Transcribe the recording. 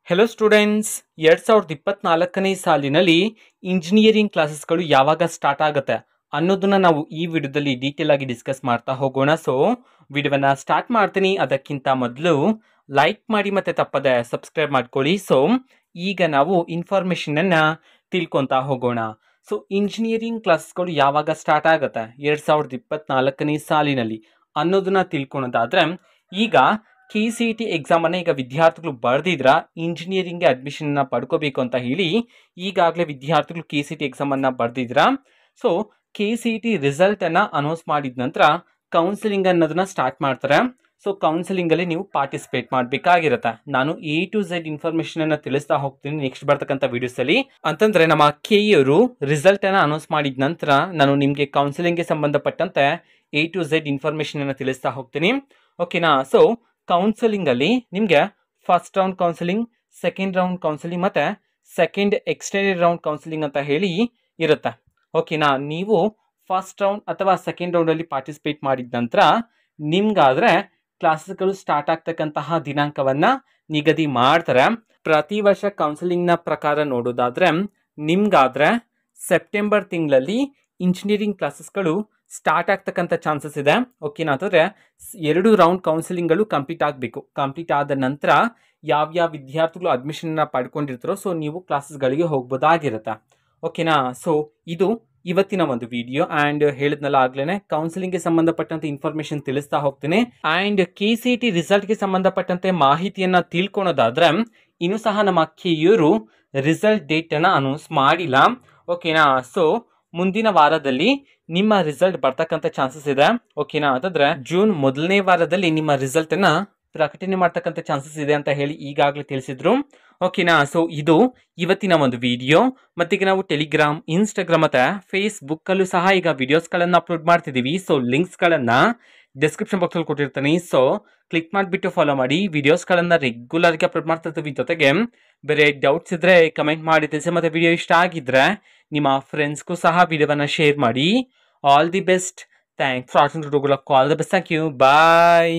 Hello students, 2024ನೇ ಸಾಲಿನಲ್ಲಿ engineering ಕ್ಲಾಸಸ್ಗಳು ಯಾವಾಗ start ಆಗುತ್ತೆ ಅನ್ನೋದನ್ನ ನಾವು ಈ ವಿಡಿಯೋದಲ್ಲಿ ಡೀಟೇಲ್ ಆಗಿ ಡಿಸ್ಕಸ್ ಮಾಡ್ತಾ ಹೋಗೋಣ. ಸೊ ವಿಡಿಯೋವನ್ನ ಸ್ಟಾರ್ಟ್ ಮಾಡ್ತೀನಿ. ಅದಕ್ಕಿಂತ ಮೊದಲು ಲೈಕ್ ಮಾಡಿ ಮತ್ತೆ ತಪ್ಪದೆ ಸಬ್ಸ್ಕ್ರೈಬ್ ಮಾಡ್ಕೊಳ್ಳಿ. ಸೊ ಈಗ ನಾವು ಇನ್ಫಾರ್ಮೇಶನ್ ಅನ್ನ ತಿಳ್ಕೊಂತಾ ಹೋಗೋಣ. ಸೊ ಇಂಜಿನಿಯರಿಂಗ್ ಕ್ಲಾಸಸ್ಗಳು ಯಾವಾಗ ಸ್ಟಾರ್ಟ್ ಆಗುತ್ತೆ 2024ನೇ ಸಾಲಿನಲ್ಲಿ ಅನ್ನೋದನ್ನ ತಿಳ್ಕೊಳೋದಾದ್ರೆ, ಈಗ KCET ಎಕ್ಸಾಮ್ ಅನ್ನ ಈಗ ವಿದ್ಯಾರ್ಥಿಗಳು ಬರೆದಿದ್ರ ಇಂಜಿನಿಯರಿಂಗ್ಗೆ ಅಡ್ಮಿಷನ್ ಪಡ್ಕೋಬೇಕು ಅಂತ ಹೇಳಿ ಈಗಾಗಲೇ ವಿದ್ಯಾರ್ಥಿಗಳು KCET ಎಕ್ಸಾಮ್ ಅನ್ನ ಬರೆದಿದ್ರ. ಸೊ KCET ರಿಸಲ್ಟ್ ಅನ್ನ ಅನೌನ್ಸ್ ಮಾಡಿದ ನಂತರ ಕೌನ್ಸಿಲಿಂಗ್ ಅನ್ನೋದನ್ನ ಸ್ಟಾರ್ಟ್ ಮಾಡ್ತಾರೆ. ಸೊ ಕೌನ್ಸಿಲಿಂಗ್ ಅಲ್ಲಿ ನೀವು ಪಾರ್ಟಿಸಿಪೇಟ್ ಮಾಡಬೇಕಾಗಿರುತ್ತೆ. ನಾನು A to Z ಇನ್ಫಾರ್ಮೇಶನ್ ಅನ್ನ ತಿಳಿಸ್ತಾ ಹೋಗ್ತೀನಿ ನೆಕ್ಸ್ಟ್ ಬರ್ತಕ್ಕಂಥ ವಿಡಿಯೋಸ್ ಅಲ್ಲಿ. ಅಂತಂದ್ರೆ ನಮ್ಮ KE ಅವರು ರಿಸಲ್ಟ್ ಅನ್ನ ಅನೌನ್ಸ್ ಮಾಡಿದ ನಂತರ ನಾನು ನಿಮ್ಗೆ ಕೌನ್ಸಿಲಿಂಗ್ಗೆ ಸಂಬಂಧಪಟ್ಟಂತೆ A to Z ಇನ್ಫಾರ್ಮೇಶನ್ ಅನ್ನ ತಿಳಿಸ್ತಾ ಹೋಗ್ತೀನಿ. ಓಕೆನಾ? ಸೊ ಕೌನ್ಸಿಲಿಂಗ್ ಅಲ್ಲಿ ನಿಮಗೆ first round counselling, second round counselling ಮತ್ತೆ ಸೆಕೆಂಡ್ ಎಕ್ಸ್ಟೆಂಡೆಡ್ ರೌಂಡ್ ಕೌನ್ಸಿಲಿಂಗ್ ಅಂತ ಹೇಳಿ ಇರುತ್ತೆ. ಓಕೆನಾ? ನೀವು ಫಸ್ಟ್ ರೌಂಡ್ ಅಥವಾ ಸೆಕೆಂಡ್ ರೌಂಡ್ ಅಲ್ಲಿ ಪಾರ್ಟಿಸಿಪೇಟ್ ಮಾಡಿದ ನಂತರ ನಿಮ್ಗಾದ್ರೆ ಕ್ಲಾಸಸ್ಗಳು ಸ್ಟಾರ್ಟ್ ಆಗ್ತಕ್ಕಂತಹ ದಿನಾಂಕವನ್ನ ನಿಗದಿ ಮಾಡ್ತಾರೆ. ಪ್ರತಿ ವರ್ಷ ಕೌನ್ಸಿಲಿಂಗ್ ನ ಪ್ರಕಾರ ನೋಡೋದಾದ್ರೆ ನಿಮ್ಗಾದ್ರೆ ಸೆಪ್ಟೆಂಬರ್ ತಿಂಗಳಲ್ಲಿ ಇಂಜಿನಿಯರಿಂಗ್ ಕ್ಲಾಸಸ್ಗಳು ಸ್ಟಾರ್ಟ್ ಆಗ್ತಕ್ಕಂಥ ಚಾನ್ಸಸ್ ಇದೆ. ಓಕೆನಾ? ಅಂತಂದ್ರೆ 2 ರೌಂಡ್ ಕೌನ್ಸಿಲಿಂಗ್ಗಳು ಕಂಪ್ಲೀಟ್ ಆಗಬೇಕು. ಕಂಪ್ಲೀಟ್ ಆದ ನಂತರ ಯಾವ್ಯಾವ ವಿದ್ಯಾರ್ಥಿಗಳು ಅಡ್ಮಿಷನ್ ಪಡ್ಕೊಂಡಿರ್ತಾರೋ ಸೊ ನೀವು ಕ್ಲಾಸಸ್ಗಳಿಗೆ ಹೋಗ್ಬೋದಾಗಿರುತ್ತೆ. ಓಕೆನಾ? ಸೊ ಇದು ಇವತ್ತಿನ ಒಂದು ವಿಡಿಯೋ. ಆ್ಯಂಡ್ ಹೇಳಿದ್ನಲ್ಲ ಆಗ್ಲೇ ಕೌನ್ಸಿಲಿಂಗ್ಗೆ ಸಂಬಂಧಪಟ್ಟಂತೆ ಇನ್ಫಾರ್ಮೇಶನ್ ತಿಳಿಸ್ತಾ ಹೋಗ್ತೀನಿ. ಆ್ಯಂಡ್ KCET ರಿಸಲ್ಟ್ಗೆ ಸಂಬಂಧಪಟ್ಟಂತೆ ಮಾಹಿತಿಯನ್ನ ತಿಳ್ಕೊಳೋದಾದ್ರೆ ಇನ್ನೂ ಸಹ ನಮ್ಮ KEಯವರು ರಿಸಲ್ಟ್ ಡೇಟ್ ಅನ್ನ ಅನೌನ್ಸ್ ಮಾಡಿಲ್ಲ. ಓಕೆನಾ? ಸೊ ಮುಂದಿನ ವಾರದಲ್ಲಿ ನಿಮ್ಮ ರಿಸಲ್ಟ್ ಬರ್ತಕ್ಕಂಥ ಚಾನ್ಸಸ್ ಇದೆ. ಓಕೆನಾ? ಅಂತಂದ್ರೆ ಜೂನ್ ಮೊದಲನೇ ವಾರದಲ್ಲಿ ನಿಮ್ಮ ರಿಸಲ್ಟ್ ಅನ್ನ ಪ್ರಕಟಣೆ ಮಾಡ್ತಕ್ಕಂಥ ಚಾನ್ಸಸ್ ಇದೆ ಅಂತ ಹೇಳಿ ಈಗಾಗಲೇ ತಿಳಿಸಿದ್ರು. ಓಕೆನಾ? ಸೊ ಇದು ಇವತ್ತಿನ ಒಂದು ವಿಡಿಯೋ. ಮತ್ತೀಗ ನಾವು ಟೆಲಿಗ್ರಾಮ್, ಇನ್ಸ್ಟಾಗ್ರಾಮ್ ಮತ್ತೆ ಫೇಸ್ಬುಕ್ ಅಲ್ಲೂ ಸಹ ಈಗ ವಿಡಿಯೋಸ್ಗಳನ್ನ ಅಪ್ಲೋಡ್ ಮಾಡ್ತಿದ್ದೀವಿ. ಸೊ ಲಿಂಕ್ಸ್ಗಳನ್ನ ಡಿಸ್ಕ್ರಿಪ್ಷನ್ ಬಾಕ್ಸ್ ಅಲ್ಲಿ ಕೊಟ್ಟಿರ್ತೀನಿ. ಸೊ ಕ್ಲಿಕ್ ಮಾಡಿಬಿಟ್ಟು ಫಾಲೋ ಮಾಡಿ. ವಿಡಿಯೋಸ್ಗಳನ್ನ ರೆಗ್ಯುಲರ್ ಆಗಿ ಅಪ್ಲೋಡ್ ಮಾಡ್ತಿರ್ತೀವಿ. ಜೊತೆಗೆ ಬೇರೆ ಡೌಟ್ಸ್ ಇದ್ರೆ ಕಮೆಂಟ್ ಮಾಡಿ ತಿಳಿಸಿ. ಮತ್ತೆ ವಿಡಿಯೋ ಇಷ್ಟ ಆಗಿದ್ರೆ ನಿಮ್ಮ ಫ್ರೆಂಡ್ಸ್ಗೂ ಸಹ ವಿಡಿಯೋವನ್ನ ಶೇರ್ ಮಾಡಿ. All the best. Thanks for watching. All the best. Thank you. Bye.